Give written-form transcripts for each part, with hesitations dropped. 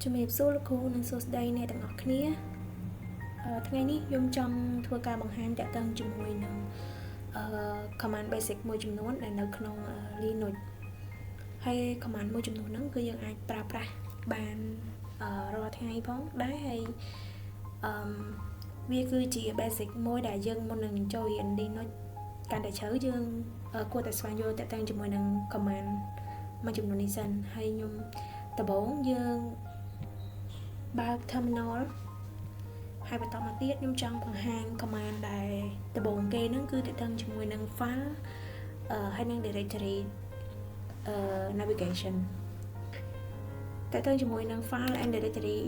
ជំរាបសួរលោកគ្រូនិងសួស្តីអ្នកទាំងអស់គ្នាថ្ងៃនេះខ្ញុំចង់ធ្វើការបង្ហាញតាក់ទងជាមួយនឹងcommand basic មួយចំនួនដែលនៅក្នុង Linux ហើយ command មួយចំនួនហ្នឹងគឺយើងអាចប្រើប្រាស់បានរាល់ថ្ងៃផងដែរហើយវាគឺជា basic មួយដែលយើងមុននឹងចូលរៀន Linux កាន់តែជ្រៅយើងគួរតែស្វែងយល់តាក់ទងជាមួយនឹង command មួយចំនួននេះសិនហើយខ្ញុំដំបូងយើងបើក terminal ហើយបន្តមកទៀតខ្ញុំចង់បង្ហាញ command ដែលដំបូងគេហ្នឹងគឺតាក់ទងជាមួយនឹង file ហើយនឹង directory navigation តាក់ទងជាមួយនឹង file and directory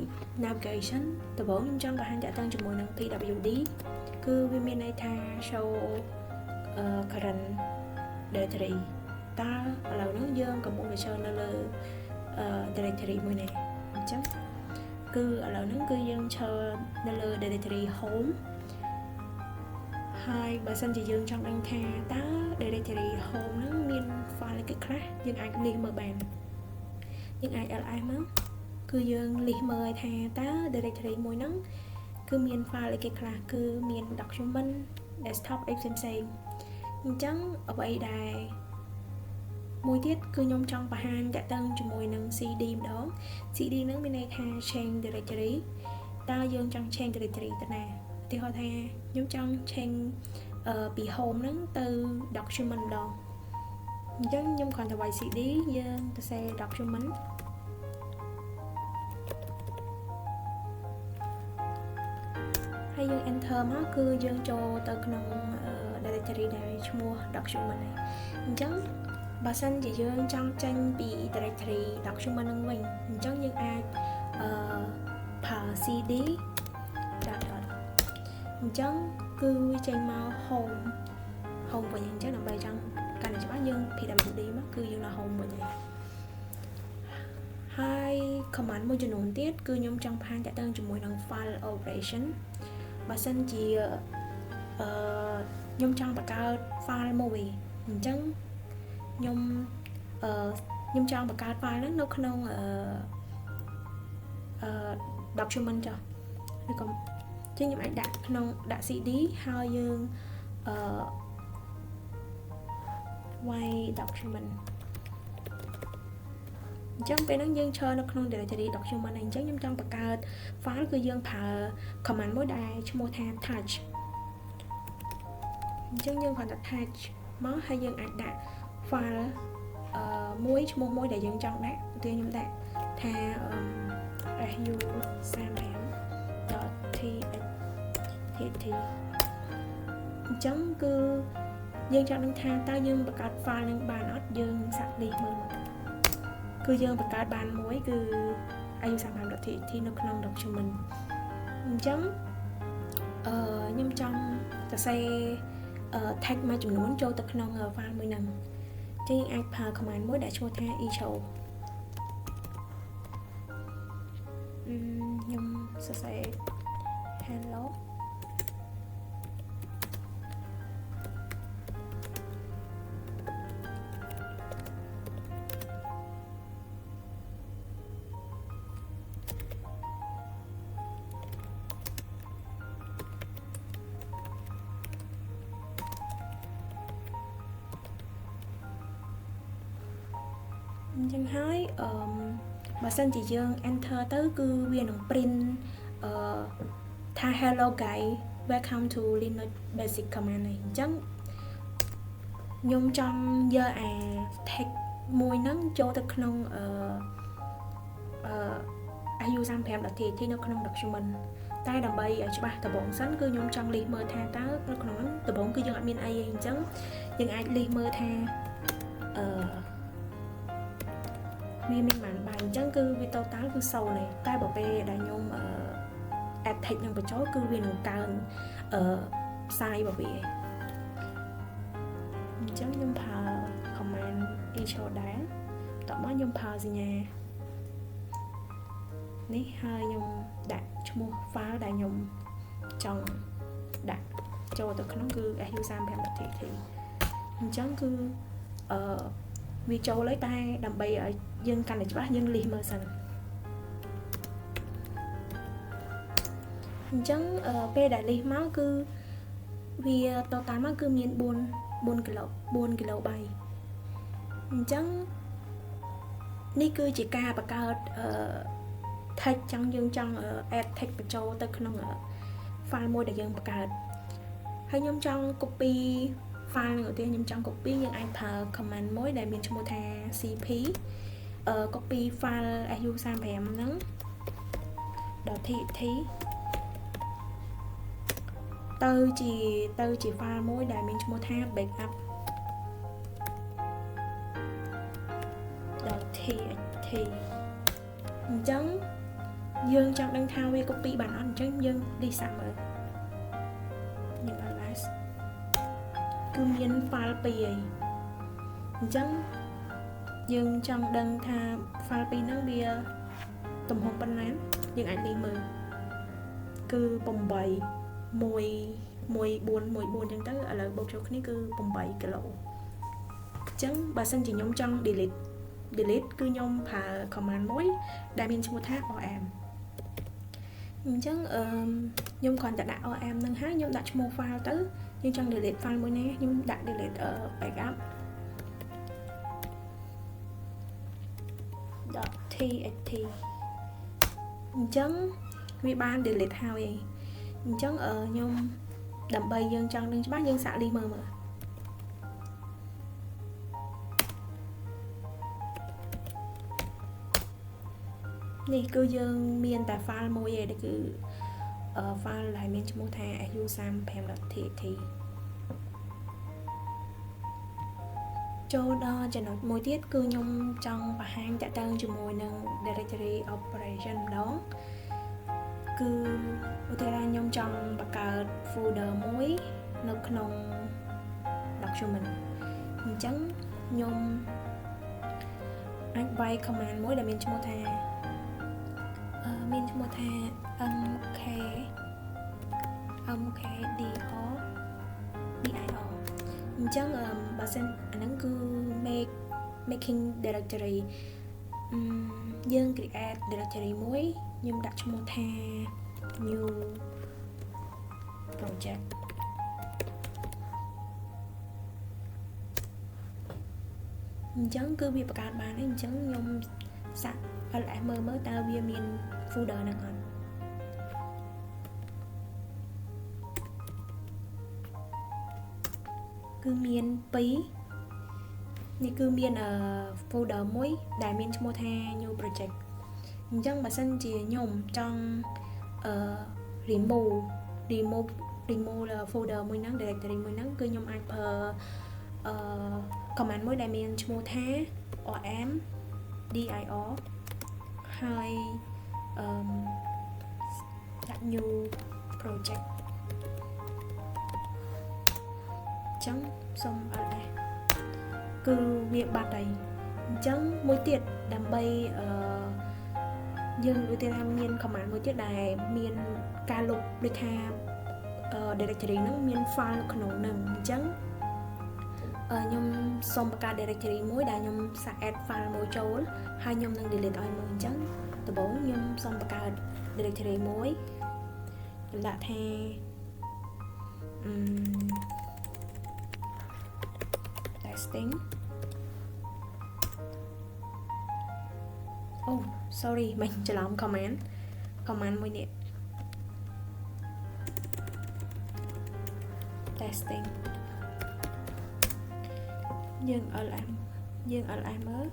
navigation ដំបូងខ្ញុំចង់បង្ហាញតាក់ទងជាមួយនឹង pwd គឺវាមានន័យថា show current directory តើឥឡូវហ្នឹងយើងកំពុងតែចូលនៅលើ directory មួយនេះអញ្ចឹងគឺឥឡូវហ្នឹងគឺយើងឈរនៅលើ directory home ហើយបើសិនជាយើងចង់ដឹងថាតើ directory home ហ្នឹងមាន file គេខ្លះយើងអាចលិះមើលបានយើងអាច ls មកគឺយើងលិះមើលថាតើ directory មួយហ្នឹងគឺមាន file គេខ្លះគឺមាន document desktop អីផ្សេងៗអញ្ចឹងអ្វីដែលមួយទៀតគឺខ្ញុំចង់បង្ហាញតាក់ទងជាមួយនឹង CD ម្ដង CD ហ្នឹងមានន័យថា change directory តើយើងចង់ change directory ទៅណាឧទាហរណ៍ថាខ្ញុំចង់ change ពី home ហ្នឹងទៅ document ម្ដងអញ្ចឹងខ្ញុំគ្រាន់តែវាយ CD យើងទៅសេ document ហើយយើង enter មកគឺយើងចូលទៅក្នុង directory ដែលឈ្មោះ document ហ្នឹងអញ្ចឹងបើសិនជាយើងចង់ចេញពី directory document ហ្នឹងវិញអញ្ចឹងយើងអាចប្រើ cd dotអញ្ចឹងគឺវាចេញមក home វិញអញ្ចឹងដើម្បីចង់កាន់តែច្បាស់យើង pwd មកគឺយើងនៅ home វិញហើយ command មួយចំនួនទៀតគឺខ្ញុំចង់បង្ហាញតាក់ទងជាមួយនឹង file operation បើសិនជាខ្ញុំចង់បង្កើត file មួយអញ្ចឹងខ្ញុំចង់បង្កើត file ហ្នឹងនៅក្នុងdocument ចុះឬក៏ចឹងខ្ញុំអាចដាក់ cd ហើយយើងវាយ document អញ្ចឹងពេលហ្នឹងយើងឈរនៅក្នុង directory document អញ្ចឹងខ្ញុំចង់បង្កើត file គឺយើងប្រើ command មួយដែលឈ្មោះថា touch អញ្ចឹងយើងគ្រាន់តែ touch មកហើយយើងអាចដាក់ file មួយឈ្មោះមួយដែលយើងចង់ដាក់ឧទាហរណ៍ខ្ញុំដាក់ថា su35.txt អញ្ចឹងគឺយើងចង់ដឹងថាតើយើងបង្កើត file នឹងបានអត់យើងសាកលិះមើលគឺយើងបង្កើតបានមួយគឺ su35.txt នៅក្នុង document អញ្ចឹងខ្ញុំចង់សរសេរ text មួយចំនួនចូលទៅក្នុង file មួយហ្នឹងចឹងយើងអាចប្រើ command មួយដែលឈ្មោះថា echo ខ្ញុំសរសេរ hello អញ្ចឹងហើយបើសិនជាយើង enter ទៅគឺវានឹង print ថា hello guys welcome to Linux basic command នេះអញ្ចឹងខ្ញុំចង់យកអា text មួយហ្នឹងចូលទៅក្នុងsu35.txt នៅក្នុង document តែដើម្បីឲ្យច្បាស់ដំបូងសិនគឺខ្ញុំចង់លិះមើលថាតើនៅក្នុងហ្នឹងដំបូងគឺយើងអត់មានអីទេអញ្ចឹងយើងអាចលិះមើលថាវាមានបានបាយអញ្ចឹងគឺវា total គឺ0ទេតែបើពេលដែលខ្ញុំadd text នឹងបញ្ចូលគឺវានឹងកើនsize របស់វាអញ្ចឹងខ្ញុំប្រើ command echo ដែរតោះមកខ្ញុំប្រើសញ្ញានេះហើយខ្ញុំដាក់ឈ្មោះ file ដែលខ្ញុំចង់ដាក់ចូលទៅក្នុងគឺ su35.txt អញ្ចឹងគឺវាចូលហើយតែដើម្បីឲ្យយើងកាន់តែច្បាស់យើងលិះមើលសិន ចឹងពេលដែលលីសមកគឺវាតូតាល់មកគឺមាន4គីឡូ3អញ្ចឹងនេះគឺជាការបង្កើតtext ចឹងយើងចង់ add text បញ្ចូលទៅក្នុង file មួយដែលយើងបង្កើតហើយខ្ញុំចង់ copy file នឹងឧទាហរណ៍ខ្ញុំចង់ copy យើងអាចប្រើ command មួយដែលមានឈ្មោះថា cp copy file su35 ហ្នឹង .txt ទៅជា file មួយដែលមានឈ្មោះថា backup .txt អញ្ចឹងយើងចង់ដឹងថាវា copy បានអត់អញ្ចឹងយើងឌីសាមើលយើង ls គឺមាន file 2ហើយអញ្ចឹងយើងចង់ដឹងថា file 2ហ្នឹងវាទំហំប៉ុណ្ណាយើងអាចលេខមើលគឺ8 114អញ្ចឹងទៅឥឡូវបូកចូលគ្នាគឺ8គីឡូអញ្ចឹងបើសិនជាខ្ញុំចង់ delete គឺខ្ញុំប្រើ command មួយដែលមានឈ្មោះថា rm អញ្ចឹងខ្ញុំគ្រាន់តែដាក់ rm ហ្នឹងហើយខ្ញុំដាក់ឈ្មោះ file ទៅខ្ញុំចង់ delete file មួយណាខ្ញុំដាក់ delete backup .txt អញ្ចឹងវាបាន delete ហើយអញ្ចឹងខ្ញុំដើម្បីយើងចង់ដឹងច្បាស់យើងសាកលីសមើលនេះគឺយើងមានតែ file មួយឯងគឺ file ដែលមានឈ្មោះថា su35.txt ចូលដល់ចំណុចមួយទៀតគឺខ្ញុំចង់បង្ហាញតទៅជាមួយនឹង directory operation ម្ដងគឺឧទាហរណ៍ខ្ញុំចង់បង្កើត folder មួយនៅក្នុង document អញ្ចឹងខ្ញុំអាចវាយ command មួយដែលមានឈ្មោះថាmkdir អញ្ចឹងបើសិនអាហ្នឹងគឺ making directory យើង create directory មួយខ្ញុំដាក់ឈ្មោះថា new project អញ្ចឹងគឺវាបង្កើតបានហើយអញ្ចឹងខ្ញុំសាក ls មើលតើវាមាន folder ហ្នឹងអត់គឺមាន2នេះគឺមានfolder មួយដែលមានឈ្មោះថា new project អញ្ចឹងបើសិនជាខ្ញុំចង់remove folder មួយហ្នឹង directory មួយហ្នឹងគឺខ្ញុំអាចប្រើ command មួយដែលមានឈ្មោះថា rm dir ហើយដាក់ new project អញ្ចឹងសុំ ls គឺវាបាត់ហើយអញ្ចឹងមួយទៀតដើម្បីយើងឧទាហរណ៍មាន command មួយទៀតដែលមានការលុបដូចថា directory ហ្នឹងមាន file នៅក្នុងហ្នឹងអញ្ចឹងខ្ញុំសូមបង្កើត directory មួយដែលខ្ញុំសាក add file មួយចូលហើយខ្ញុំនឹង delete ឲ្យមើលអញ្ចឹងដំបូងខ្ញុំសូមបង្កើត directory មួយខ្ញុំដាក់ថាtesting sorry មិនច្រឡំ command មួយនេះ testing យើង ls មើល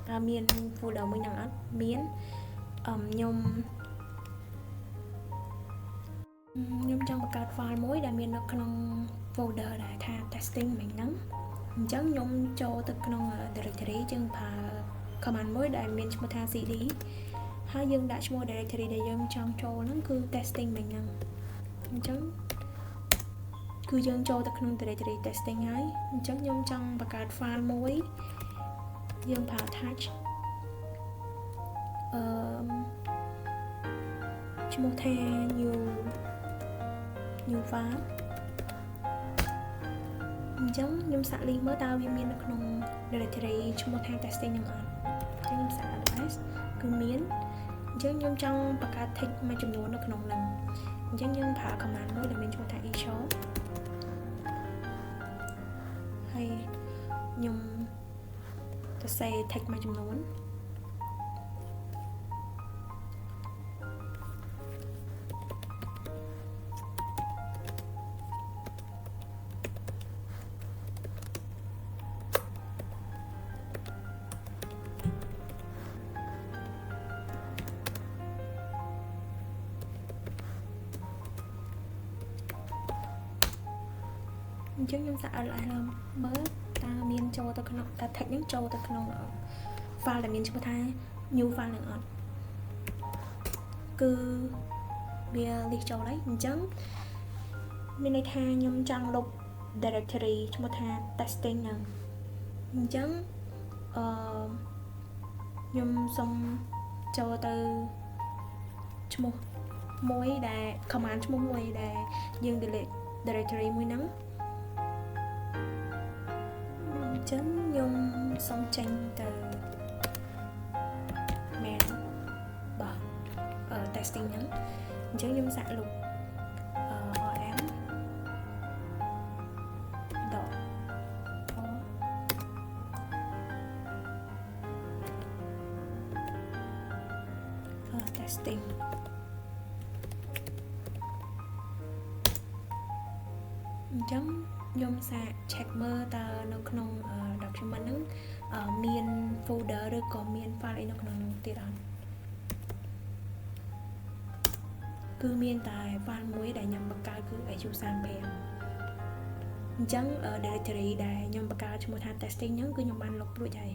តើមាន folder មួយហ្នឹងអត់មានខ្ញុំចង់បង្កើត file មួយដែលមាននៅក្នុង folder ដែលថា testing មិញហ្នឹងអញ្ចឹងខ្ញុំចូលទៅក្នុង directory យើងប្រើ command មួយដែលមានឈ្មោះថា cd ហើយយើងដាក់ឈ្មោះ directory ដែលយើងចង់ចូលហ្នឹងគឺ testing មិញហ្នឹងអញ្ចឹងគឺយើងចូលទៅក្នុង directory testing ហើយអញ្ចឹងខ្ញុំចង់បង្កើត file មួយយើងប្រើ attach ឈ្មោះថា new file អញ្ចឹងខ្ញុំសាកលីសមើលតើវាមាននៅក្នុង directory ឈ្មោះថា testing ហ្នឹងអត់អញ្ចឹងខ្ញុំសាក advice គឺមានអញ្ចឹងខ្ញុំចង់បង្កើត text មួយចំនួននៅក្នុងហ្នឹងអ ចឹងយើងប្រើ command មួយដែលមានឈ្មោះថា e-show ហើយខ្ញុំសរសេរ text មួយចំនួនអញ្ចឹងខ្ញុំសាក LI ឡើងមើលតើមានចូលទៅក្នុងតើ text ហ្នឹងចូលទៅក្នុង file ដែលមានឈ្មោះថា new file នឹងអត់គឺវា list ចូលហើយអញ្ចឹងមានន័យថាខ្ញុំចង់លុប directory ឈ្មោះថា testing ហ្នឹងអញ្ចឹងខ្ញុំសុំចូលទៅឈ្មោះមួយដែល command ឈ្មោះមួយដែលយើង delete directory មួយហ្នឹងអញ្ចឹងខ្ញុំសុំចេញទៅ main របស់ testing ហ្នឹងអញ្ចឹងខ្ញុំសាកលុប rm dot testing អញ្ចឹងខ្ញុំសាក check មើលតើនៅក្នុង document ហ្នឹងមាន folder ឬក៏មាន file អីនៅក្នុងនោះទៀតអត់គឺមានតែ file មួយដែលខ្ញុំបង្កើតគឺ AU35 អញ្ចឹង directory ដែលខ្ញុំបង្កើតឈ្មោះថា testing ហ្នឹងគឺខ្ញុំបានលុបរួចហើយ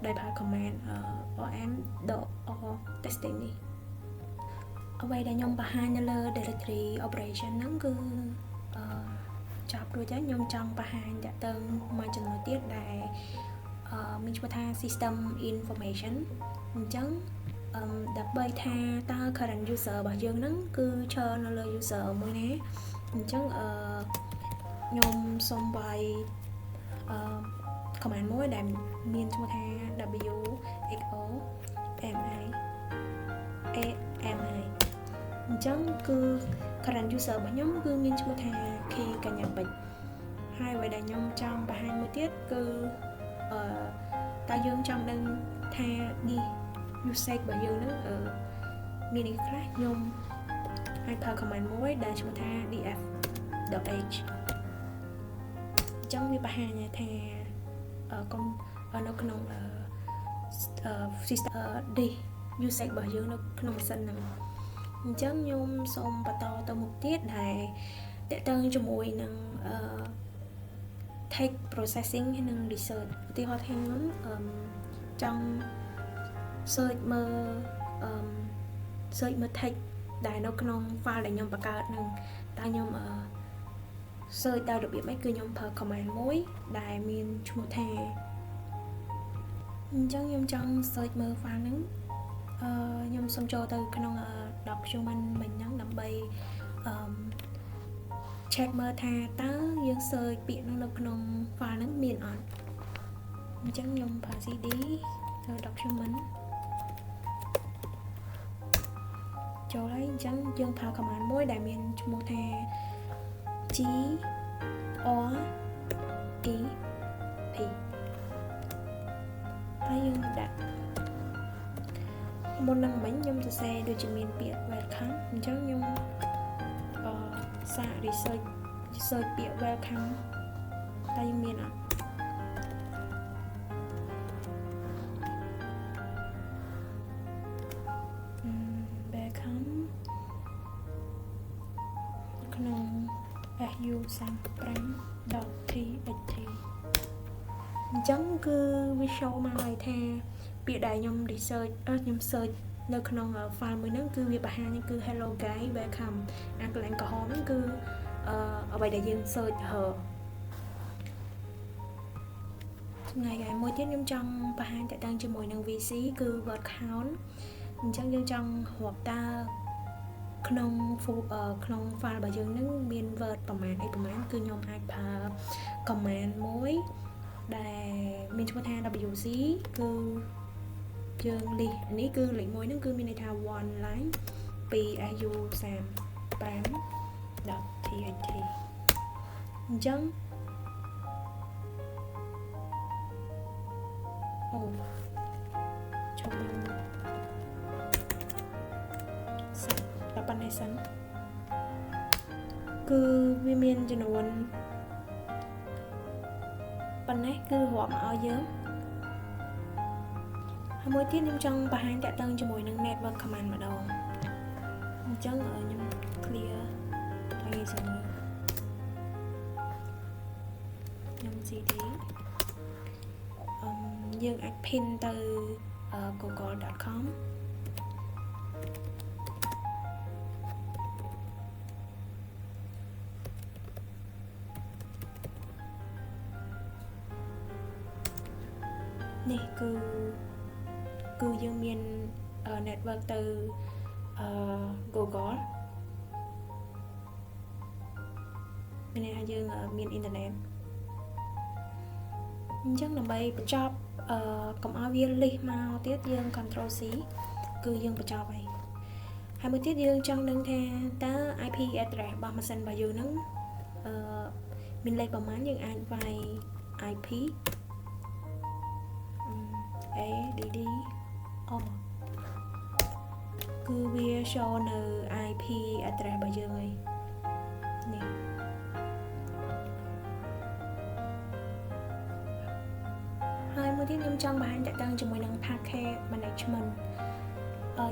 ដោយប្រើ command rm.testing នេះអ្វីដែលខ្ញុំបង្ហាញនៅលើ directory operation ហ្នឹងគឺចប់រួចហើយខ្ញុំចង់បង្ហាញតាក់ទងមួយចំណុចទៀតដែលមានឈ្មោះថា system information អញ្ចឹងដើម្បីថាតើ current user របស់យើងហ្នឹងគឺឈរនៅលើ user មួយណាអញ្ចឹងខ្ញុំសូមវាយcommand មួយដែលមានឈ្មោះថា wxo ami អញ្ចឹងគឺ current user របស់ខ្ញុំគឺមានឈ្មោះថា key កញ្ញាពេជ្រហើយអ្វីដែលខ្ញុំចង់បង្ហាញមួយទៀតគឺតើយើងចង់ដឹងថា usage របស់យើងហ្នឹងមានអីខ្លះខ្ញុំអាចប្រើ command មួយដែលឈ្មោះថា df.h អញ្ចឹងវាបង្ហាញថានៅក្នុង system usage របស់យើងនៅក្នុងម៉ាស៊ីនហ្នឹងអញ្ចឹងខ្ញុំសូមបន្តទៅមុខទៀតដែលតកតងជាមួយនឹង text processing និង research ឧទាហរណ៍ថាខ្ញុំចង់ search មើល text ដែលនៅក្នុង file ដែលខ្ញុំបង្កើតនឹងតើខ្ញុំsearch ដោយរបៀបម៉េចគឺខ្ញុំប្រើ command មួយដែលមានឈ្មោះថាអញ្ចឹងខ្ញុំចង់ search មើល file ហ្នឹងខ្ញុំសូមចូលទៅក្នុង document មិញហ្នឹងដើម្បីcheck មើលថាតើយើង search ពាក្យហ្នឹងនៅក្នុង file ហ្នឹងមានអត់អញ្ចឹងខ្ញុំប្រើ cd ទៅ document ចូលហើយអញ្ចឹងយើងប្រើ command មួយដែលមានឈ្មោះថា g or e p ហើយយើងដាក់មុននឹងមិញខ្ញុំសរសេរដូចជាមានពាក្យ welcome អញ្ចឹងខ្ញុំសាក research ពាក្យ welcome តើយើងមានអត់welcome ក្នុង su35.txt អញ្ចឹងគឺវា show មកឲ្យថាពាក្យដែលខ្ញុំ research ខ្ញុំ search នៅក្នុង file មួយហ្នឹងគឺវាបង្ហាញគឺ hello guys welcome អាកន្លែងក្រហមហ្នឹងគឺអ្វីដែលយើង search ថ្ងៃហើយមួយទៀតខ្ញុំចង់បង្ហាញតទៅជាមួយនឹង VC គឺ word count អញ្ចឹងយើងចង់រាប់តើក្នុង file របស់យើងហ្នឹងមាន word ប្រមាណអីប្រមាណគឺខ្ញុំអាចប្រើ command មួយដែលមានឈ្មោះថា wc គឺយើង list នេះគឺលេខ1ហ្នឹងគឺមានន័យថា one line 2 AU30 5.txt អញ្ចឹងចូលដល់ប៉ុណ្ណេះសិនគឺវាមានចំនួនប៉ុណ្ណេះគឺរាប់មកឲ្យយើងហើយមួយទៀតខ្ញុំចង់បង្ហាញតាក់ទងជាមួយនឹង network command ម្ដងអញ្ចឹងខ្ញុំ clear ឲ្យងាយស្រួលខ្ញុំ cd យើងអាច pin ទៅ google.com នេះគឺយើងមាន network ទៅ Google មានន័យថាយើងមានអ៊ីនធឺណិតអញ្ចឹងដើម្បីបញ្ចប់កុំឲ្យវាលិះមកទៀតយើង Ctrl C គឺយើងបញ្ចប់ហើយមួយទៀតយើងចង់ដឹងថាតើ IP address របស់ម៉ាស៊ីនរបស់យើងហ្នឹងមានលេខប្រមាណយើងអាចវាយ IP ADD គឺវា show នៅ IP address របស់យើងហើយនេះហើយមួយទៀតខ្ញុំចង់បង្ហាញតាក់ទងជាមួយនឹង package management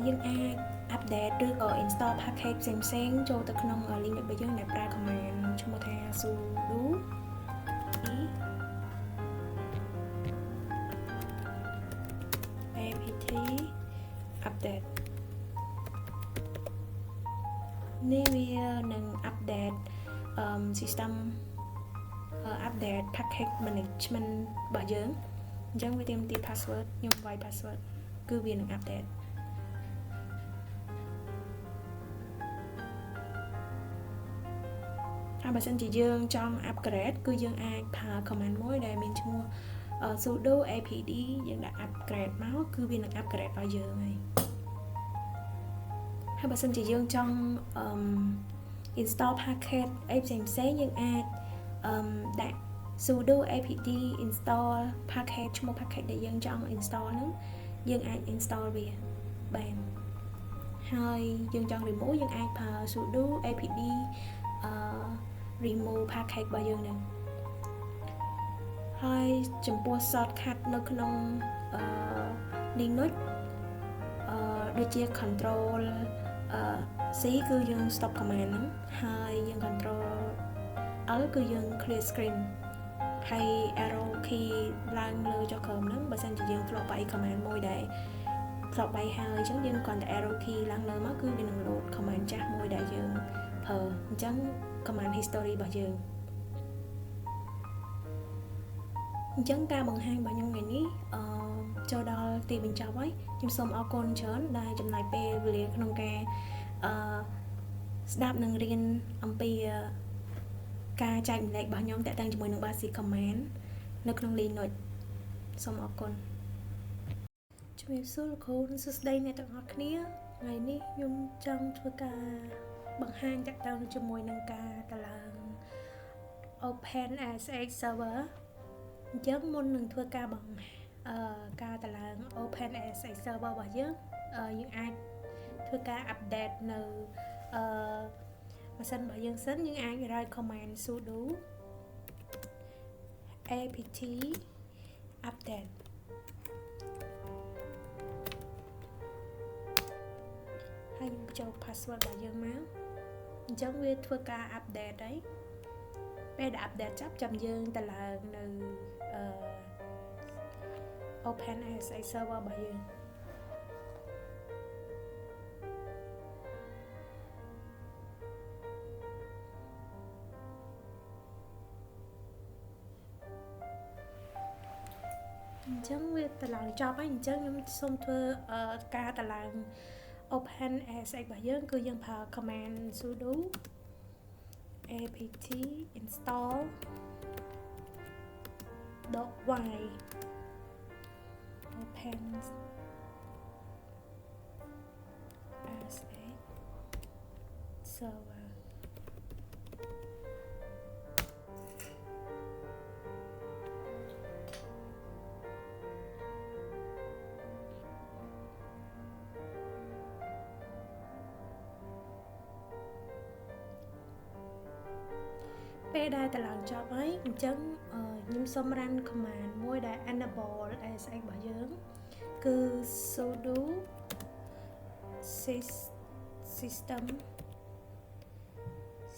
យើងអាច update ឬក៏ install package ផ្សេងៗចូលទៅក្នុង Linux របស់យើងដែលប្រើ command ឈ្មោះថា sudo apt update នេះវានឹង update system update package management របស់យើងអញ្ចឹងវាទាមទារ password ខ្ញុំវាយ password គឺវានឹង update ហើយបើសិនជាយើងចង់ upgrade គឺយើងអាចប្រើ command មួយដែលមានឈ្មោះ sudo apd យើងដាក់ upgrade មកគឺវានឹង upgrade ឲ្យយើងហើយបើសិនជាយើងចង់ install package អីផ្សេងៗយើងអាចដាក់ sudo apd install package ឈ្មោះ package ដែលយើងចង់ install ហ្នឹងយើងអាច install វាបានហើយយើងចង់ remove យើងអាចប្រើ sudo apd remove package របស់យើងហ្នឹងហើយចំពោះ shortcut នៅក្នុង Linux ដូចជា control C គឺយើង stop command ហ្នឹងហើយយើង control L គឺយើង clear screen ហើយ arrow key ឡើងលើចុះក្រោមហ្នឹងបើសិនជាយើងធ្លាប់បាយ command មួយដែលធ្លាប់បាយហើយអញ្ចឹងយើងគ្រាន់តែ arrow key ឡើងលើមកគឺវានឹង load command ចាស់មួយដែលយើងប្រើអញ្ចឹង command history របស់យើងអញ្ចឹងការបង្ហាញរបស់ខ្ញុំថ្ងៃនេះចូលដល់ទីបញ្ចប់ហើយខ្ញុំសូមអរគុណច្រើនដែលចំណាយពេលវេលាក្នុងការស្ដាប់និងរៀនអំពីការចែកម្លែករបស់ខ្ញុំតាក់ទងជាមួយនឹង basic command នៅក្នុង Linux សូមអរគុណជំរាបសួរលោកគ្រូនិងសួស្តីអ្នកទាំងអស់គ្នាថ្ងៃនេះខ្ញុំចង់ធ្វើការបង្ហាញតាក់ទងជាមួយនឹងការតឡើង OpenSX server អញ្ចឹងមុននឹងធ្វើការការតឡើង OpenSX server របស់យើងអាចធ្វើការ update នៅម៉ាស៊ីនរបស់យើងសិនយើងអាច write command sudo apt update ហើយយើងបញ្ចូល password របស់យើងមកអញ្ចឹងវាធ្វើការ update ហើយពេលដែល update ចាប់យើងតឡើងនៅOpenSX server របស់យើងអញ្ចឹងវាតឡើងចប់ហើយអញ្ចឹងខ្ញុំសូមធ្វើការតឡើង OpenSX របស់យើងគឺយើងប្រើ command sudo apt install .y OpenSX serverពេលដែលតឡើងចប់ហើយអញ្ចឹងខ្ញុំសូម run command មួយដែល enable ASX របស់យើងគឺ sudo system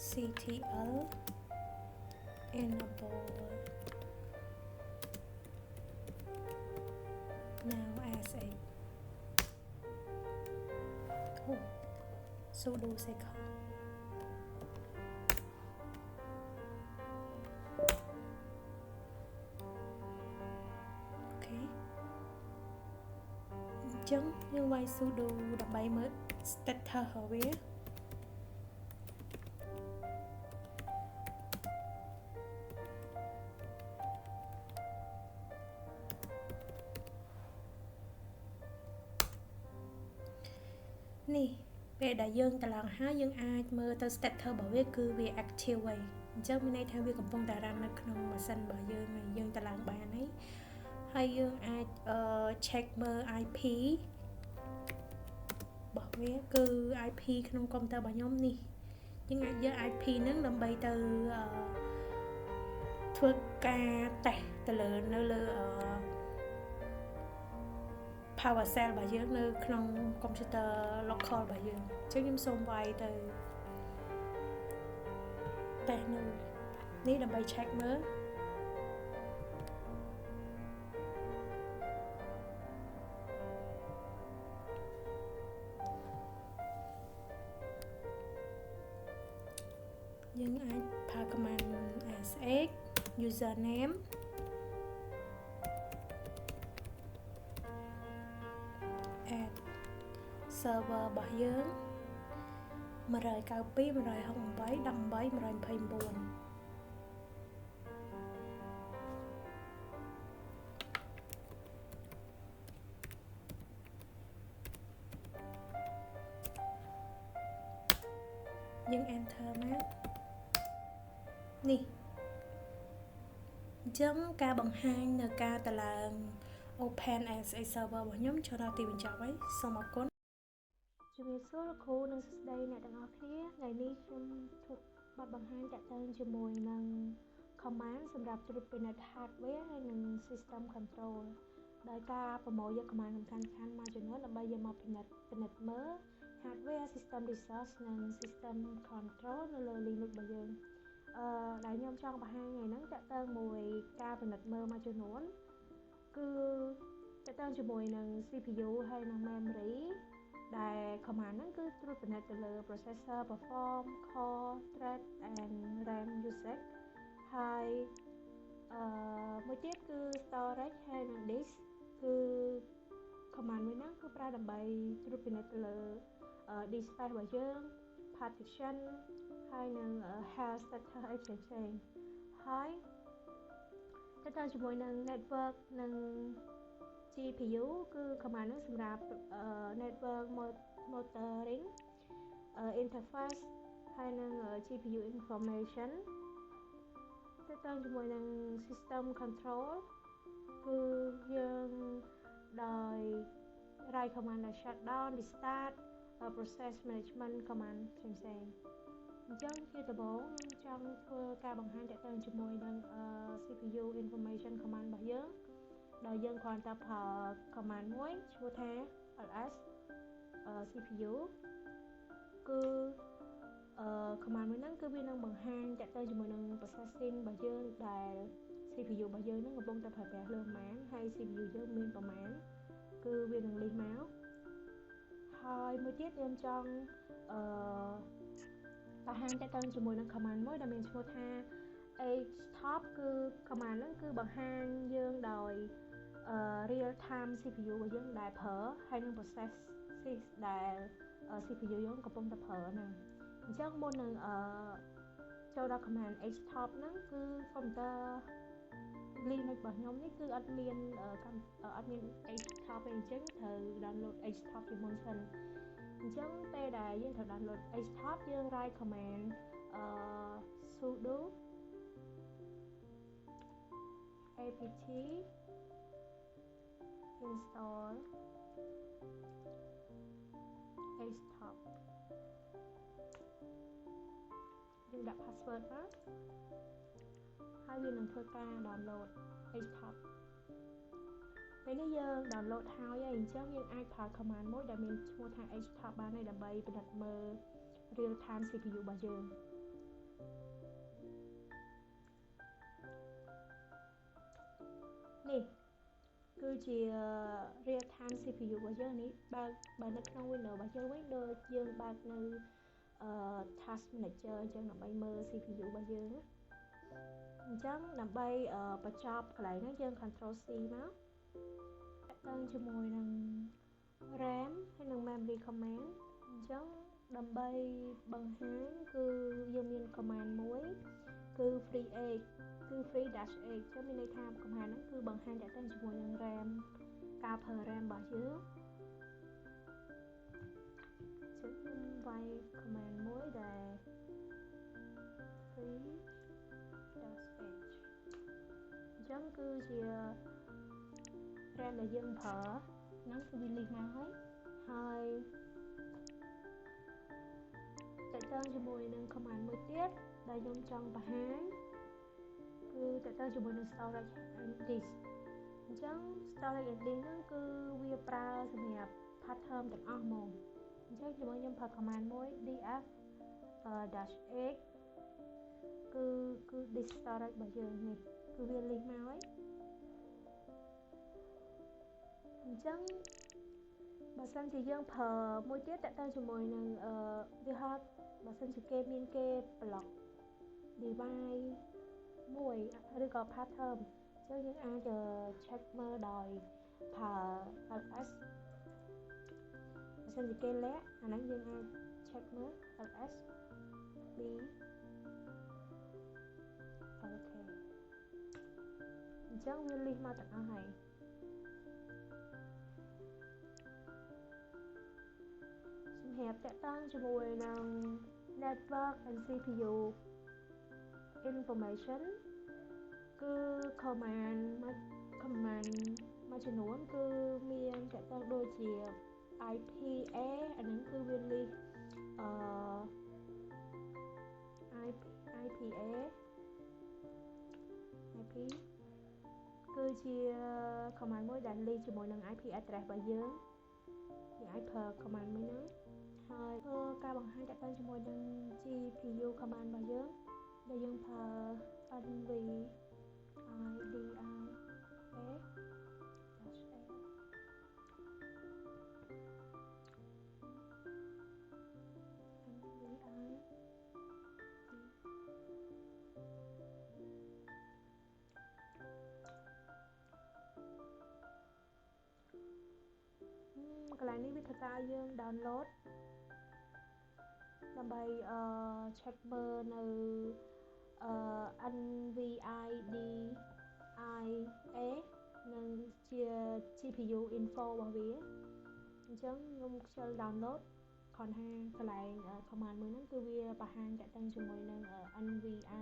ctl enable now ASX sudo cycleចឹងយើងវាយ sudo ដើម្បីមើល status របស់វានេះពេលដែលយើងតឡើងហើយយើងអាចមើលទៅ status របស់វាគឺវា active ហើយអញ្ចឹងមានន័យថាវាកំពុងតែ run នៅក្នុងម៉ាស៊ីនរបស់យើងហើយយើងតឡើងបានហើយយើងអាច check មើល IP របស់វាគឺ IP ក្នុងកុំព្យូទ័ររបស់ខ្ញុំនេះយើងអាចយក IP ហ្នឹងដើម្បីទៅធ្វើការ test ទៅនៅលើ power cell របស់យើងនៅក្នុងកុំព្យូទ័រ local របស់យើងអញ្ចឹងខ្ញុំសូមវាយទៅ test នៅនេះដើម្បី check មើលយើងអាចប្រើ command asx username add server របស់យើង192.168.18.129យើង enter មកនេះអញ្ចឹងការបង្ហាញនៅការតឡើង open ASX server របស់ខ្ញុំចូលដល់ទីបញ្ចប់ហើយសូមអរគុណជំរាបសួរលោកគ្រូនិងសួស្តីអ្នកទាំងអស់គ្នាថ្ងៃនេះខ្ញុំធ្វើបទបង្ហាញតាក់ទងជាមួយនឹង command សម្រាប់ត្រួតពិនិត្យ hardware ហើយនិង system control ដោយការប្រមូលយក command សំខាន់ៗមួយចំនួនដើម្បីយកមកពិនិត្យមើល hardware system resource និង system control នៅលើ Linux របស់យើងដែលខ្ញុំចង់បង្ហាញថ្ងៃហ្នឹងតាក់ទងមួយការពិនិត្យមើលមួយចំនួនគឺតាក់ទងជាមួយនឹង CPU ហើយនិង memory ដែល command ហ្នឹងគឺត្រួតពិនិត្យទៅលើ processor perform core thread and RAM usage ហើយមួយទៀតគឺ storage ហើយនិង disk គឺ command មួយហ្នឹងគឺប្រើដើម្បីត្រួតពិនិត្យទៅលើ disk space របស់យើង partition ហើយនឹង health status អីផ្សេងៗហើយទៅជាមួយនឹង network និង GPU គឺ command ហ្នឹងសម្រាប់ network monitoring interface ហើយនឹង GPU information ទៅជាមួយនឹង system control គឺយើងដោយ write command ដែល shutdown restart process management command ផ្សេងៗអញ្ចឹងជាដំបូងខ្ញុំចង់ធ្វើការបង្ហាញតាក់ទងជាមួយនឹង CPU information command របស់យើងដោយយើងគ្រាន់តែប្រើ command មួយឈ្មោះថា ls CPU គឺ command មួយហ្នឹងគឺវានឹងបង្ហាញតាក់ទងជាមួយនឹង processing របស់យើងដែល CPU របស់យើងហ្នឹងកំពុងតែប្រើប្រាស់លើប៉ុន្មានហើយ CPU យើងមានប្រមាណគឺវានឹងលិះមកហើយមួយទៀតខ្ញុំចង់បង្ហាញតាក់ទងជាមួយនឹង command មួយដែលមានឈ្មោះថា htop គឺ command ហ្នឹងគឺបង្ហាញយើងដោយ real time CPU របស់យើងដែលប្រើហើយនឹង process ដែល CPU យើងកំពុងតែប្រើហ្នឹងអញ្ចឹងមុននឹងចូលដល់ command htop ហ្នឹងគឺ computer Linux របស់ខ្ញុំនេះគឺអត់មាន Htop ទេអញ្ចឹងត្រូវ download Htop ជាមុនសិនអញ្ចឹងពេលដែលយើងត្រូវ download Htop យើង write command sudo apt install Htop យើងដាក់ password មកហើយវានឹងធ្វើការ download Htop ពេលនេះយើង download ហើយអញ្ចឹងយើងអាចប្រើ command មួយដែលមានឈ្មោះថា htop បានហើយដើម្បីពិនិត្យមើល real time CPU របស់យើងនេះគឺជា real time CPU របស់យើងនេះបើនៅក្នុង Windows របស់យើងវិញដូចយើងបើកនៅtask manager អញ្ចឹងដើម្បីមើល CPU របស់យើងអញ្ចឹងដើម្បីបញ្ចប់កន្លែងហ្នឹងយើង control C មកទៅជាមួយនឹង RAM ហើយនិង memory command អញ្ចឹងដើម្បីបង្ហាញគឺយើងមាន command មួយគឺ free-dash x ចឹងមានន័យថា command ហ្នឹងគឺបង្ហាញទៅជាមួយនឹង RAM ការប្រើ RAM របស់យើងចឹងខ្ញុំវាយ command មួយដែល free-dash x អញ្ចឹងគឺជា RAM ដែលយើងប្រើហ្នឹងគឺវាលិះមកហើយតើតើជាមួយនឹង command មួយទៀតដែលខ្ញុំចង់បង្ហាញគឺតើតើជាមួយនឹង storage and disk អញ្ចឹង storage and disk ហ្នឹងគឺវាប្រើសម្រាប់ pattern ទាំងអស់ហ្មងអញ្ចឹងជាមួយខ្ញុំប្រើ command មួយ df -x គឺ disk storage របស់យើងនេះគឺវាលិះមកហើយអញ្ចឹងបើសិនជាយើងប្រើមួយទៀតតទៅជាមួយនឹងវាហត់បើសិនជាគេមានគេ block device មួយឬក៏ pattern អញ្ចឹងយើងអាច check មើលដោយប្រើ ls បើសិនជាគេលាក់អាហ្នឹងយើងអាច check មើល ls b អូខេអញ្ចឹងវាលិះមកទាំងអស់ហើយសម្រាប់តាក់ទងជាមួយនឹង network and CPU information គឺ command មួយចំនួនគឺមានតាក់ទងដូចជា IPA អាហ្នឹងគឺវាលិះIPA IP គឺជា command មួយដែលលិះជាមួយនឹង IP address របស់យើងអាចប្រើ command មួយហ្នឹងហើយការបង្ហាញតាក់ទងជាមួយនឹង GPU command របស់យើងដែលយើងប្រើ NVIDIAកន្លែងនេះវាធ្វើការយើង download ដើម្បី check មើលនៅNVIDIA និងជា GPU info របស់វាអញ្ចឹងខ្ញុំខ្ជិល download គ្រាន់ថាកន្លែង command មួយហ្នឹងគឺវាបង្ហាញតាក់ទងជាមួយនឹង NVIDIA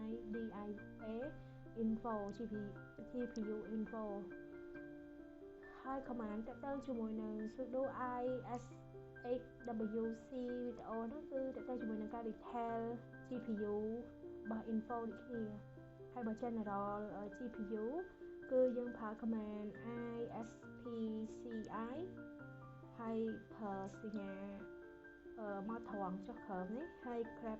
info GPU info ហើយ command តាក់ទងជាមួយនឹង sudo isxwc video នោះគឺតាក់ទងជាមួយនឹងការ detail GPU របស់ info ដូចគ្នាហើយបើ general GPU គឺយើងប្រើ command ispci ហើយប្រើសញ្ញាមកត្រង់ចុះក្រោមនេះហើយ grep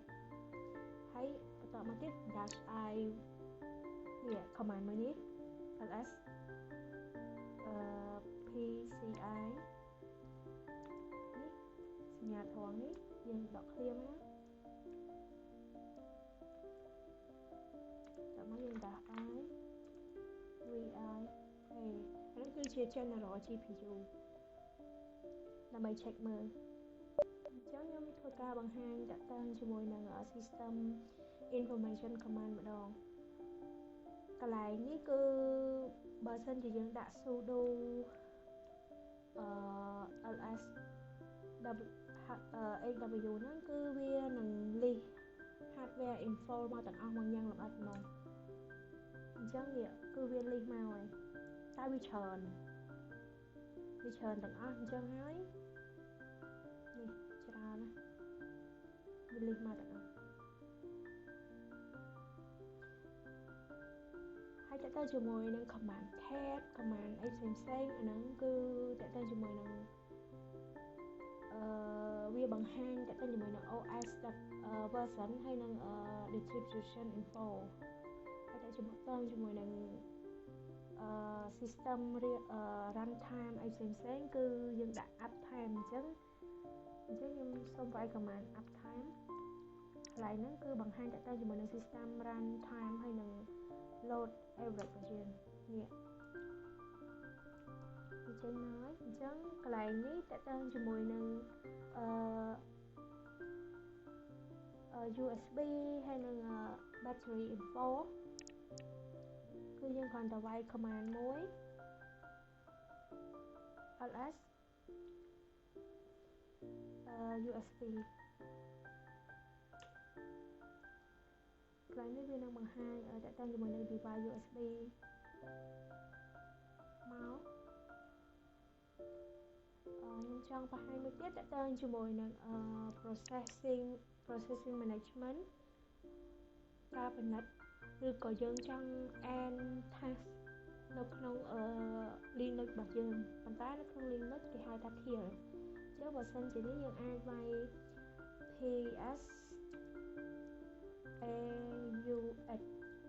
ហើយបន្តមកទៀត -i នេះ command មួយនេះ ls PCI នេះសញ្ញាត្រង់នេះយើងដកឃ្លាមកចាំមកយើងដាក់ I VI នេះគឺជា general GPU ដើម្បី check មើលអញ្ចឹងខ្ញុំធ្វើការបង្ហាញតាក់ទងជាមួយនឹង system information command ម្ដង កន្លែងនេះគឺបើសិនជាយើងដាក់ sudo ls AW ហ្នឹងគឺវានឹង list hardware info មកទាំងអស់មកយ៉ាងលម្អិតហ្មងអញ្ចឹងគឺវា list មកហើយតែវាច្រើនទាំងអស់អញ្ចឹងហើយនេះច្រើនណាវា list មកទាំងអស់ហើយតើទៅជាមួយនឹង command tab command អីផ្សេងអាហ្នឹងគឺតើទៅជាមួយនឹងវាបង្ហាញតើទៅជាមួយនឹង OS version ហើយនឹង distribution info ហើយតើជាមួយនឹងsystem run time អីផ្សេងគឺយើងដាក់ uptime អញ្ចឹងខ្ញុំសូមវាយ command uptime កន្លែងហ្នឹងគឺបង្ហាញតើទៅជាមួយនឹង system run time ហើយនឹង load average របស់យើងនេះវាចេញមកហើយអញ្ចឹងកន្លែងនេះតើទៅជាមួយនឹងUSB ហើយនឹង battery info គឺយើងគ្រាន់តែវាយ command មួយ ls USB កន្លែងនេះវានឹងបង្ហាញតើទៅជាមួយនឹង device USB មកខ្ញុំចង់បង្ហាញមួយទៀតតើទៅជាមួយនឹងprocessing management ការពិនិត្យឬក៏យើងចង់ add task នៅក្នុងLinux របស់យើងប៉ុន្តែនៅក្នុង Linux គេហៅថា kill អញ្ចឹងបើសិនជានេះយើងអាចវាយ ps aux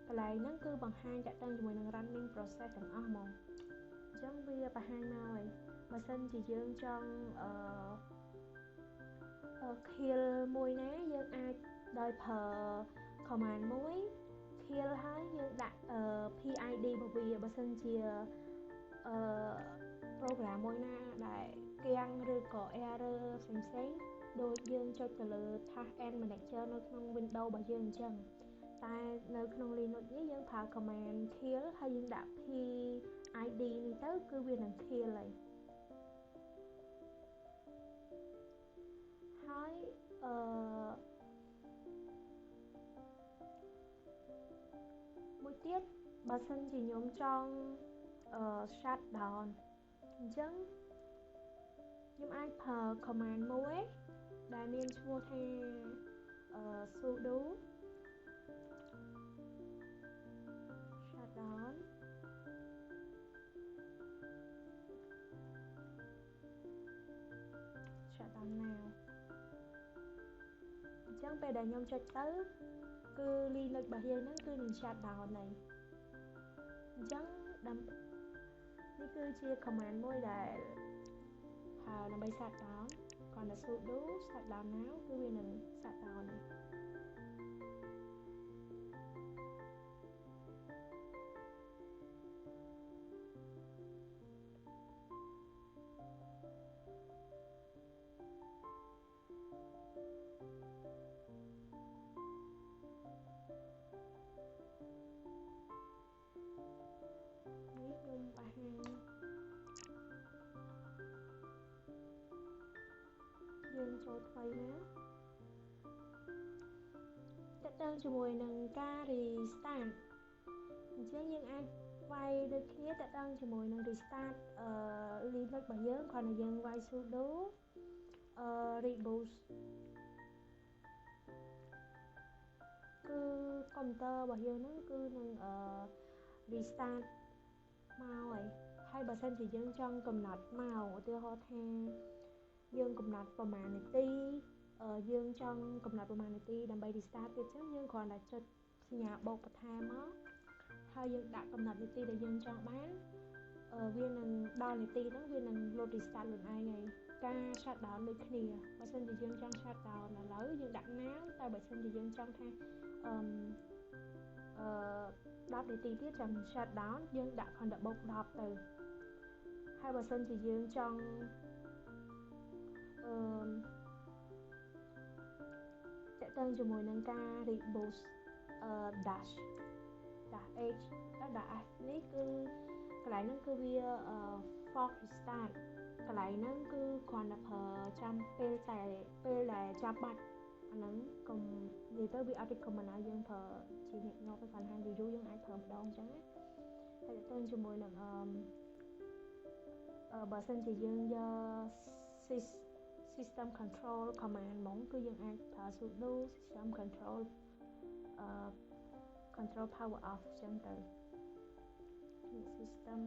កន្លែងហ្នឹងគឺបង្ហាញតើទៅជាមួយនឹង running process ទាំងអស់ហ្មងអញ្ចឹងវាបង្ហាញមកហើយបើសិនជាយើងចង់kill មួយណាយើងអាចដោយប្រើ command មួយ kill ហើយយើងដាក់PID របស់វាបើសិនជាprogram មួយណាដែលគាំងឬក៏ error ផ្សេងដូចយើងចុចទៅលើ task and manager នៅក្នុង Windows របស់យើងអញ្ចឹងតែនៅក្នុង Linux នេះយើងប្រើ command kill ហើយយើងដាក់ PID នេះទៅគឺវានឹង kill ហើយមួយទៀតបើសិនជាខ្ញុំចង់shut down អញ្ចឹងខ្ញុំអាចប្រើ command មួយដែលមានឈ្មោះថាsudo shut down now អញ្ចឹងពេលដែលខ្ញុំចុចទៅគឺ Linux របស់យើងហ្នឹងគឺនឹង shut down ហើយអញ្ចឹងនេះគឺជា command មួយដែលប្រើដើម្បី shut down គ្រាន់តែ sudo shut down now គឺវានឹង shut down ហើយយើងចូលថ្មីណាតើតើជាមួយនឹងការ restart អញ្ចឹងយើងអាចវាយដូចគ្នាតើតើជាមួយនឹង restart Linux របស់យើងគ្រាន់តែយើងវាយ sudo reboot គឺកុំព្យូទ័ររបស់យើងហ្នឹងគឺនឹងrestart មកហើយបើសិនជាយើងចង់កំណត់មកឧទាហរណ៍ថាយើងកំណត់ប្រមាណនាទីយើងចង់កំណត់ប្រមាណនាទីដើម្បី restart ទៀតចឹងយើងគ្រាន់តែចុចសញ្ញាបូកបន្ថែមមកហើយយើងដាក់កំណត់នាទីដែលយើងចង់បានវានឹងដល់នាទីហ្នឹងវានឹង load restart ខ្លួនឯងហើយការ shut down ដូចគ្នាបើសិនជាយើងចង់ shut down ឥឡូវយើងដាក់ now តែបើសិនជាយើងចង់ថា10នាទីទៀតចាំ shut down យើងដាក់គ្រាន់តែបូក10ទៅហើយបើសិនជាយើងចង់តើតើជាមួយនឹងការ reboot dash .h ដាក់ s នេះគឺកន្លែងហ្នឹងគឺវា fork restart កន្លែងហ្នឹងគឺគ្រាន់តែប្រើចាំពេលដែលចាំបាច់អាហ្នឹងកុំនិយាយទៅវាអត់ពី common ណាយើងប្រើជាញឹកញាប់ទៅគាត់ថាយូរយើងអាចប្រើម្ដងអញ្ចឹងណាហើយទៅជាមួយនឹងបើសិនជាយើងយក system control command ហ្មងគឺយើងអាចប្រើ sudo system control power off អញ្ចឹងទៅ system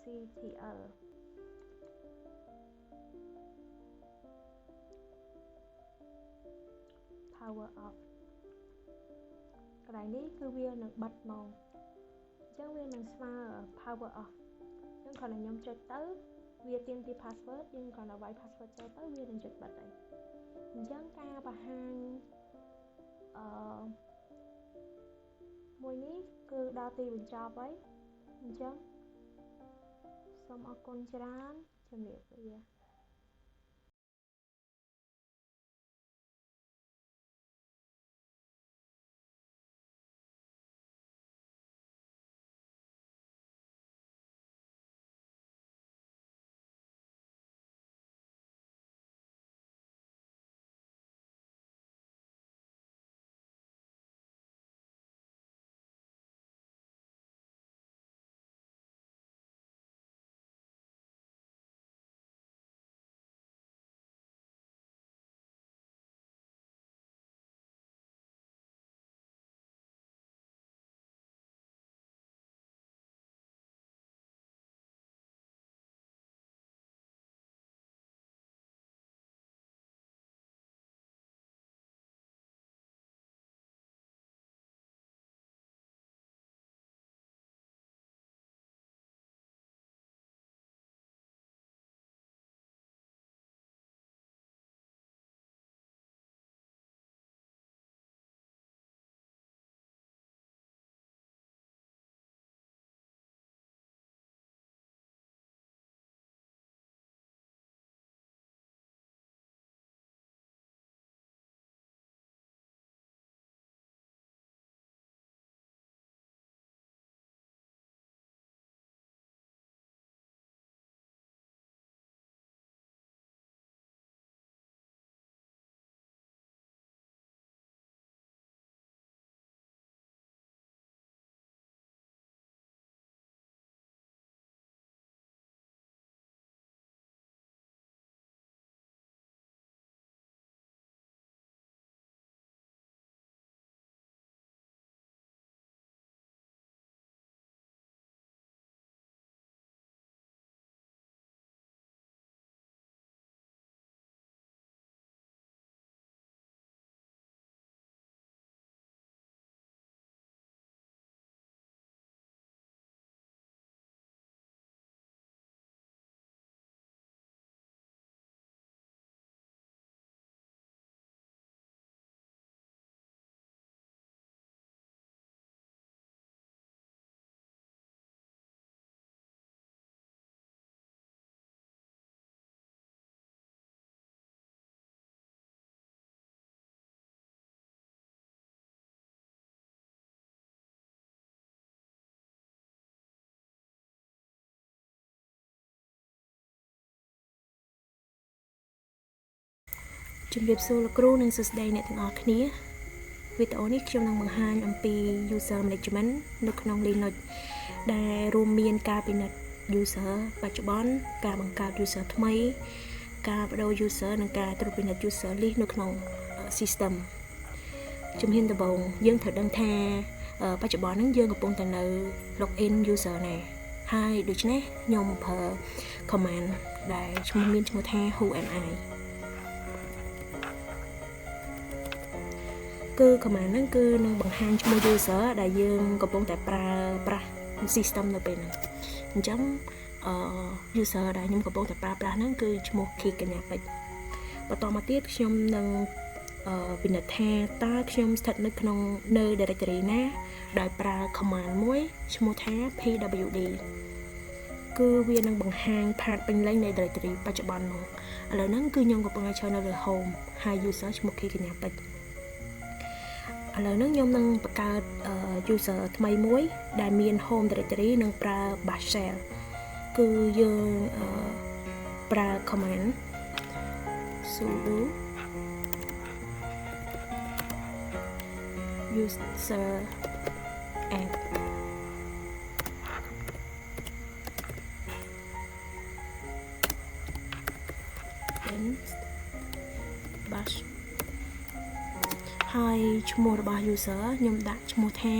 ctl power off កន្លែងនេះគឺវានឹងបិទមកអញ្ចឹងវានឹងស្មើ power off អញ្ចឹងគ្រាន់តែខ្ញុំចុចទៅវាទាមទារ password យើងគ្រាន់តែវាយ password ចូលទៅវានឹងចុចបិទហើយអញ្ចឹងការបង្ហាញមួយនេះគឺដល់ទីបញ្ចប់ហើយអញ្ចឹងសូមអរគុណច្រើនជំរាបលាជំរាបសួរលោកគ្រូនិងសួស្តីអ្នកទាំងអស់គ្នាវីដេអូនេះខ្ញុំនឹងបង្ហាញអំពី user management នៅក្នុង Linux ដែលរួមមានការពិនិត្យ user បច្ចុប្បន្នការបង្កើត user ថ្មីការបដូរ user និងការត្រួតពិនិត្យ user list នៅក្នុង system ជំហានដំបូងយើងត្រូវដឹងថាបច្ចុប្បន្នហ្នឹងយើងកំពុងតែនៅ login user ណាហើយដូច្នេះខ្ញុំប្រើ command ដែលឈ្មោះមានឈ្មោះថា who am I គឺ command ហ្នឹងគឺនឹងបង្ហាញឈ្មោះ user ដែលយើងកំពុងតែប្រើប្រាស់ system នៅពេលហ្នឹងអញ្ចឹងuser ដែលខ្ញុំកំពុងតែប្រើប្រាស់ហ្នឹងគឺឈ្មោះ Key កញ្ញាពេជ្របន្តមកទៀតខ្ញុំនឹងពិនិត្យថាតើខ្ញុំស្ថិតនៅក្នុងនៅ directory ណាដោយប្រើ command មួយឈ្មោះថា pwd គឺវានឹងបង្ហាញ part ពេញលេញនៃ directory បច្ចុប្បន្នមកឥឡូវហ្នឹងគឺខ្ញុំកំពុងតែចូលនៅលើ home ហើយ user ឈ្មោះ Key កញ្ញាពេជ្រ ឥឡូវហ្នឹងខ្ញុំនឹងបង្កើត user ថ្មីមួយដែលមាន home directory និងប្រើ bash shell គឺយើងប្រើ command sudo user add then bash ហើយឈ្មោះរបស់ user ខ្ញុំដាក់ឈ្មោះថា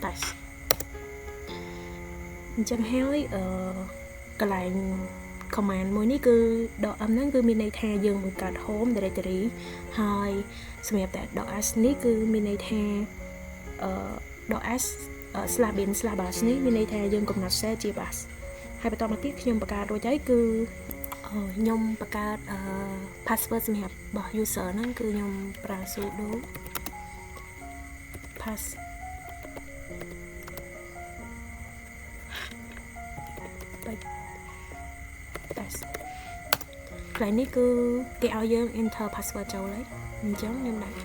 test អញ្ចឹងហើយកន្លែង command មួយនេះគឺដក m ហ្នឹងគឺមានន័យថាយើងបង្កើត home directory ហើយសម្រាប់តែដក s នេះគឺមានន័យថាដក s /bin/bash នេះមានន័យថាយើងកំណត់ shell ជា bash ហើយបន្តមកទៀតខ្ញុំបង្កើតរួចហើយគឺខ្ញុំបង្កើត password សម្រាប់របស់ user ហ្នឹងគឺខ្ញុំប្រើ sudo pass កន្លែងនេះគឺគេឲ្យយើង enter password ចូលហើយអញ្ចឹងខ្ញុំដាក់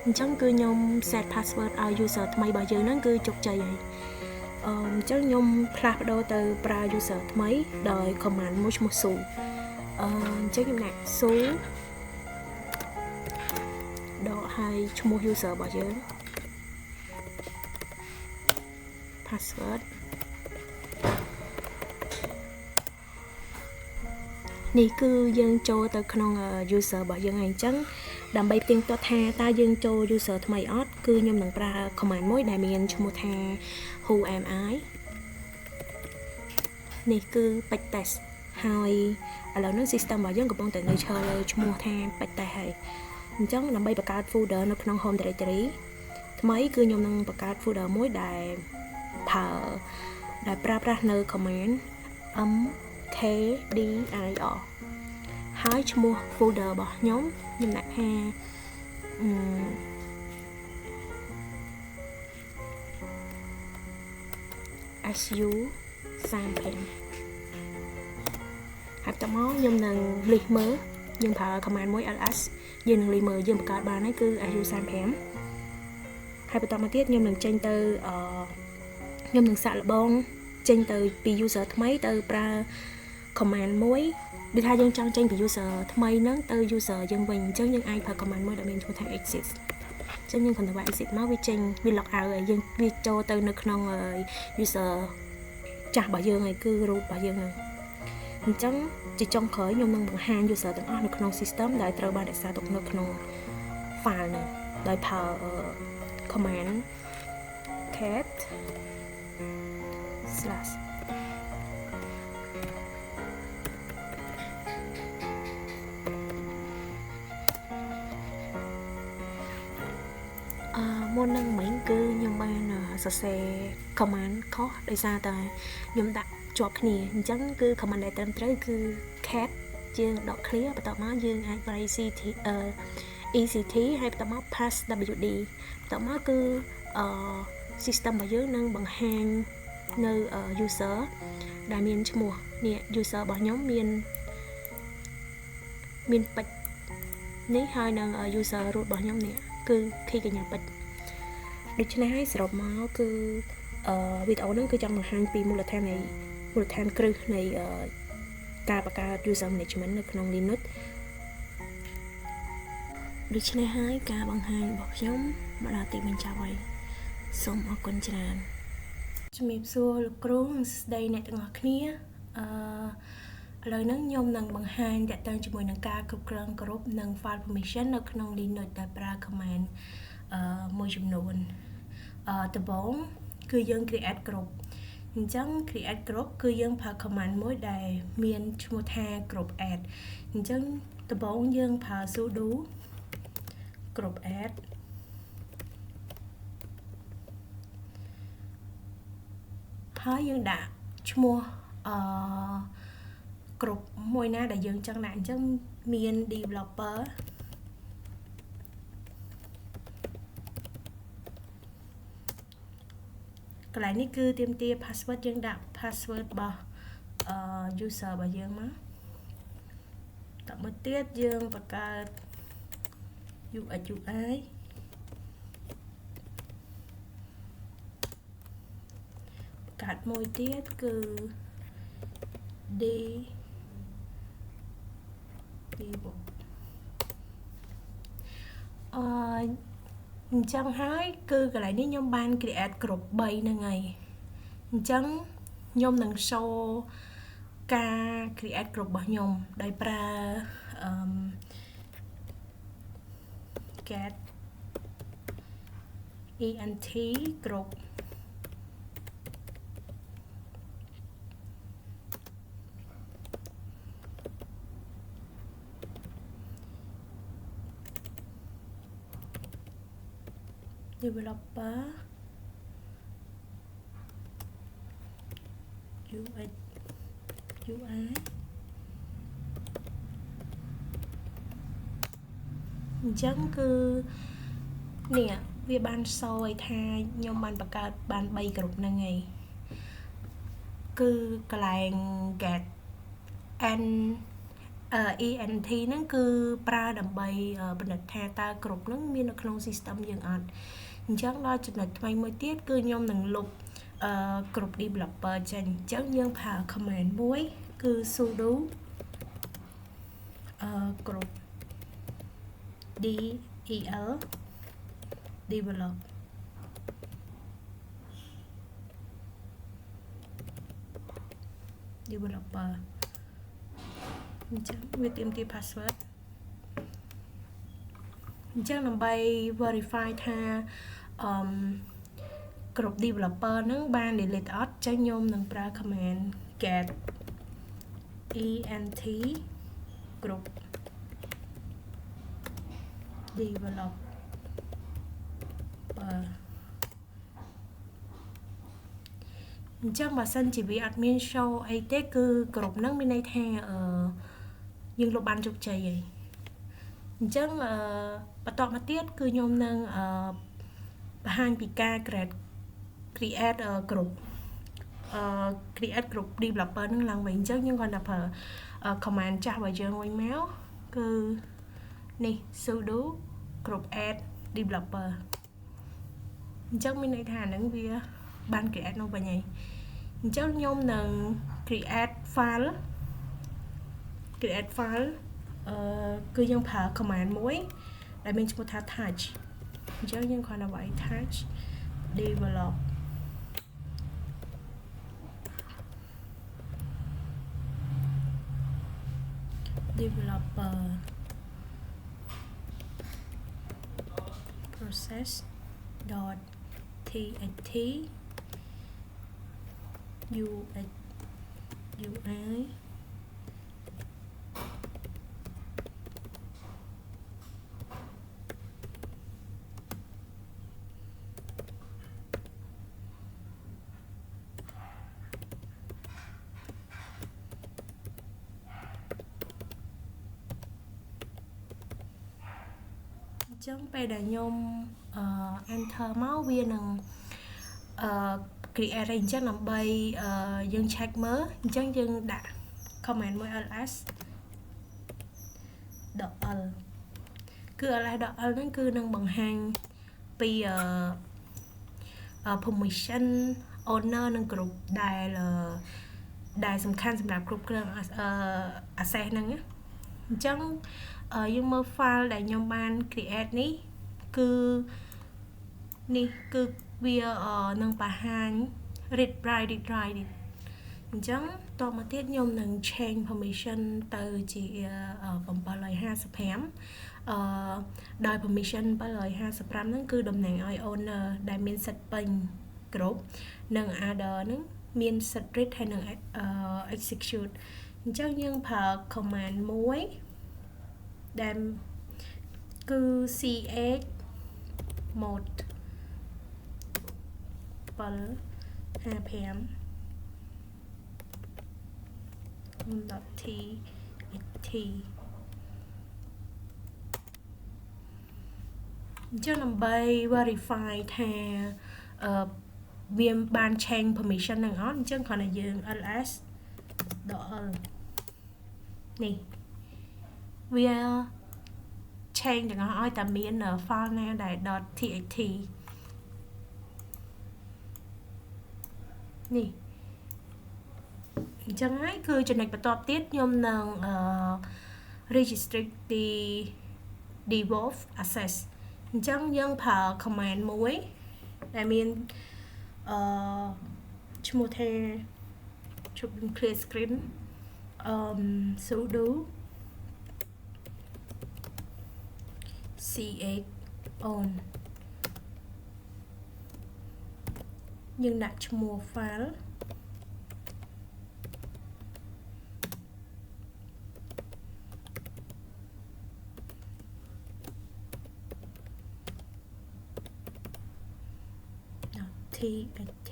អញ្ចឹងគឺខ្ញុំ set password ឲ្យ user ថ្មីរបស់យើងហ្នឹងគឺជោគជ័យហើយអញ្ចឹងខ្ញុំផ្លាស់ប្ដូរទៅប្រើ user ថ្មីដោយ command មួយឈ្មោះ su អញ្ចឹងខ្ញុំដាក់ su ដកឲ្យឈ្មោះ user របស់យើង password នេះគឺយើងចូលទៅក្នុង user របស់យើងហើយអញ្ចឹងដើម្បីផ្ទៀងផ្ទាត់ថាតើយើងចូល user ថ្មីអត់គឺខ្ញុំនឹងប្រើ command មួយដែលមានឈ្មោះថា who am I នេះគឺពេជ្រ test ហើយឥឡូវនេះ system របស់យើងកំពុងតែនៅឈរលើឈ្មោះថាពេជ្រ test ហើយអញ្ចឹងដើម្បីបង្កើត folder នៅក្នុង home directory ថ្មីគឺខ្ញុំនឹងបង្កើត folder មួយដែលប្រើប្រាស់នៅ command mkdir ហើយឈ្មោះ folder របស់ខ្ញុំដាក់ថាsu 30ហើយតមកខ្ញុំនឹងលិះមើលយើងប្រើ command មួយ ls យើងនឹងលិះមើលយើងបង្កើតបានហើយគឺ su 35ហើយបន្តមកទៀតខ្ញុំនឹងចេញទៅខ្ញុំនឹងសាកល្បងចេញទៅពី user ថ្មីទៅប្រើ command មួយដូចថាយើងចង់ចេញពី user ថ្មីហ្នឹងទៅ user យើងវិញអញ្ចឹងយើងអាចប្រើ command មួយដែលមានឈ្មោះថា exit អញ្ចឹងយើងគ្រាន់តែវា exit មកវាចេញវា log out ហើយយើងវាចូលទៅនៅក្នុង user ចាស់របស់យើងហើយគឺ root របស់យើងហ្នឹងអញ្ចឹងជាចុងក្រោយខ្ញុំនឹងបង្ហាញ user ទាំងអស់នៅក្នុង system ដែលត្រូវបានរក្សាទុកនៅក្នុង file ហ្នឹងដោយប្រើ command cat slashមុននឹងមិញគឺខ្ញុំបានសរសេរ command ខុសដោយសារតែខ្ញុំដាក់ជាប់គ្នាអញ្ចឹងគឺ command ដែលត្រឹមត្រូវគឺ cat យើងដក clear បន្ទាប់មកយើងអាចប្រើ ect ហើយបន្ទាប់មក pass wd បន្ទាប់មកគឺ system របស់យើងនឹងបង្ហាញនៅ user ដែលមានឈ្មោះនេះ user របស់ខ្ញុំមានពេជ្រនេះហើយនឹង user root របស់ខ្ញុំនេះគឺ key កញ្ញាពេជ្រដូច្នេះហើយសរុបមកគឺវីដេអូហ្នឹងគឺចង់បង្ហាញពីមូលដ្ឋានគ្រឹះនៃការបង្កើត user management នៅក្នុង Linux ដូច្នេះហើយការបង្ហាញរបស់ខ្ញុំមកដល់ទីបញ្ចប់ហើយសូមអរគុណច្រើនជំរាបសួរលោកគ្រូនិងស្ដីអ្នកទាំងអស់គ្នាឥឡូវហ្នឹងខ្ញុំនឹងបង្ហាញតទៅជាមួយនឹងការគ្រប់គ្រងគ្រប់និង file permission នៅក្នុង Linux ដែលប្រើ command មួយចំនួនដំបូងគឺយើង create group អញ្ចឹង create group គឺយើងប្រើ command មួយដែលមានឈ្មោះថា group add អញ្ចឹងដំបូងយើងប្រើ sudo group add ហើយយើងដាក់ឈ្មោះgroup មួយណាដែលយើងចង់ដាក់អញ្ចឹងមាន developer កន្លែងនេះគឺទាមទារ password យើងដាក់ password របស់user របស់យើងមកតមកទៀតយើងបង្កើត UX UI បង្កើតមួយទៀតគឺ debug អញ្ចឹងហើយគឺកន្លែងនេះខ្ញុំបាន create គ្រប់3ហ្នឹងហើយអញ្ចឹងខ្ញុំនឹង show ការ create គ្រប់របស់ខ្ញុំដោយប្រើ get ent គ្រប់developer UX UI អញ្ចឹងគឺនេះវាបានសរឲ្យថាខ្ញុំបានបង្កើតបាន3ក្រុមហ្នឹងឯងគឺកន្លែង get ent ហ្នឹងគឺប្រើដើម្បីពិនិត្យថាតើគ្រប់ហ្នឹងមាននៅក្នុង system យើងអត់អញ្ចឹងដល់ចំណុចថ្មីមួយទៀតគឺខ្ញុំនឹងលុបគ្រប់ developer ចេញអញ្ចឹងយើងប្រើ command មួយគឺ sudo គ្រប់ del develop អញ្ចឹងវាទាមទារ password អញ្ចឹងដើម្បី verify ថាគ្រប់ developer ហ្នឹងបាន delete អត់ចឹងខ្ញុំនឹងប្រើ command get ent គ្រប់ develop អញ្ចឹងបើសិនជាវាអត់មាន show អីទេគឺគ្រប់ហ្នឹងមានន័យថាយើងលុបបានជោគជ័យហើយអញ្ចឹងបន្តមកទៀតគឺខ្ញុំនឹងបង្ហាញពីការ create គ្រប់ create គ្រប់ developer ហ្នឹងឡើងវិញអញ្ចឹងយើងគាត់ថាប្រើ command ចាស់របស់យើងវិញមកគឺនេះ sudo គ្រប់ add developer អញ្ចឹងមានន័យថាហ្នឹងវាបាន create នោះវិញហើយអញ្ចឹងខ្ញុំនឹង create file គឺយើងប្រើ command មួយដែលមានឈ្មោះថា touch អញ្ចឹងយើងគ្រាន់តែវាយ touch develop developer process dot txt ux ui អញ្ចឹងពេលដែលខ្ញុំ enter មកវានឹងcreate អីអញ្ចឹងដើម្បីយើង check មើលអញ្ចឹងយើងដាក់ command មួយ ls .l គឺ ls .l ហ្នឹងគឺនឹងបង្ហាញពីpermission owner និង group ដែលសំខាន់សម្រាប់គ្រប់គ្រង access ហ្នឹងអញ្ចឹងយើងមើល file ដែលខ្ញុំបាន create នេះគឺវានឹងបង្ហាញ read write អញ្ចឹងតមកទៀតខ្ញុំនឹង change permission ទៅជា755ដោយ permission 755ហ្នឹងគឺតំណាងឲ្យ owner ដែលមានសិទ្ធិពេញគ្រប់និង other ហ្នឹងមានសិទ្ធិ read ហើយនិង execute អញ្ចឹងយើងប្រើ command មួយដែលគឺ ch mode 755 .txt អញ្ចឹងដើម្បី verify ថា វាបាន change permission នឹងអត់អញ្ចឹងគ្រាន់តែយើង ls ដក l នេះវា change ទាំងអស់ឲ្យតែមាន file ណាដែល .txt នេះអញ្ចឹងហើយគឺចំណុចបន្ទាប់ទៀតខ្ញុំនឹង register the devolve access អញ្ចឹងយើងប្រើ command មួយដែលមានឈ្មោះថាជប់ clear screen sudo ch on យើងដាក់ឈ្មោះ file txt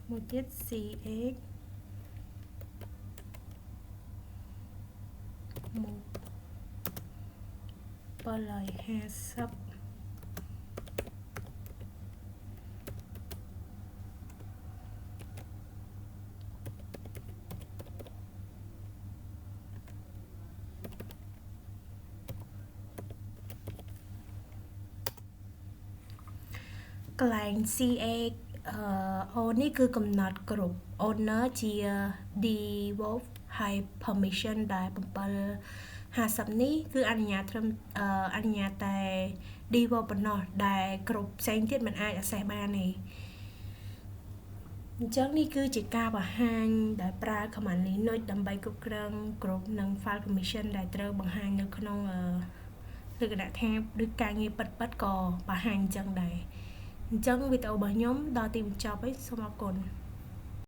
មួយទៀត ch មក750កន្លែង CX អូនេះគឺកំណត់គ្រប់ owner ជា devolve ហើយ permission ដែល750នេះគឺអនុញ្ញាតត្រឹមអនុញ្ញាតតែ devolve ប៉ុណ្ណោះដែលគ្រប់ផ្សេងទៀតមិនអាច access បានទេអញ្ចឹងនេះគឺជាការបង្ហាញដែលប្រើ command Linux ដើម្បីគ្រប់គ្រងគ្រប់នឹង file permission ដែលត្រូវបង្ហាញនៅក្នុងលក្ខណៈថាដូចការងារពិតៗក៏បង្ហាញអញ្ចឹងដែរអញ្ចឹងវីដេអូរបស់ខ្ញុំដល់ទីបញ្ចប់ហើយសូមអរគុណ